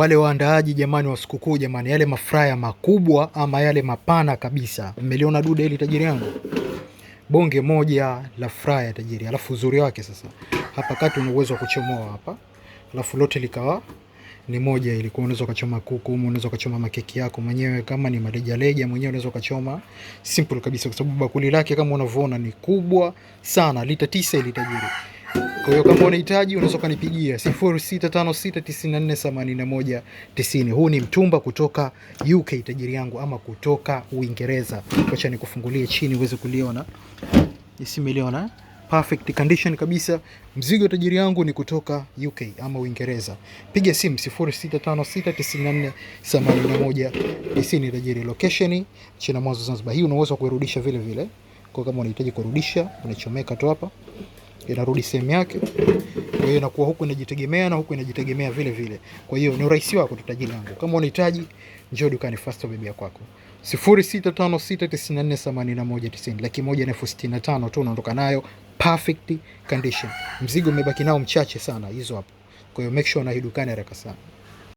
Wale waandaaji jamani wa sikukuu jamani, yale mafraya makubwa ama yale mapana kabisa. Mmeliona dude hili tajiri yangu? Bonge moja la fraya tajiri. Alafu uzuri wake sasa, hapa kati una uwezo wa kuchomoa hapa. Alafu lote likawa ni moja, ilikuwa unaweza kuchoma kuku, unaweza kuchoma makeki yako mwenyewe kama ni maleja mwenyewe unaweza kuchoma simple kabisa, kwa sababu bakuli lake kama unavyoona ni kubwa sana, lita 9 ili tajiri. Kwa hiyo kama unahitaji unaweza kunipigia 0656948190. Huu ni mtumba kutoka UK tajiri yangu, ama kutoka Uingereza. Acha nikufungulie chini uweze kuliona. Isimeliona perfect condition kabisa. Mzigo tajiri yangu ni kutoka UK ama Uingereza. Piga simu 0656948190 tajiri. Location China Mwanzo Zanzibar. Hii unaweza kurudisha vile vile. Kwa kama unahitaji kurudisha, unachomeka tu hapa, inarudi sehemu yake. Kwa hiyo inakuwa huku inajitegemea na huku inajitegemea vile vile. Kwa hiyo ni urahisi wako tajiri yangu. Kama unahitaji njoo dukani Fasto Baby kwako. 0656948190. 1,165,000 tu unaondoka nayo perfect condition. Mzigo umebaki nao mchache sana hizo hapo. Kwa hiyo make sure na hii dukani haraka sana.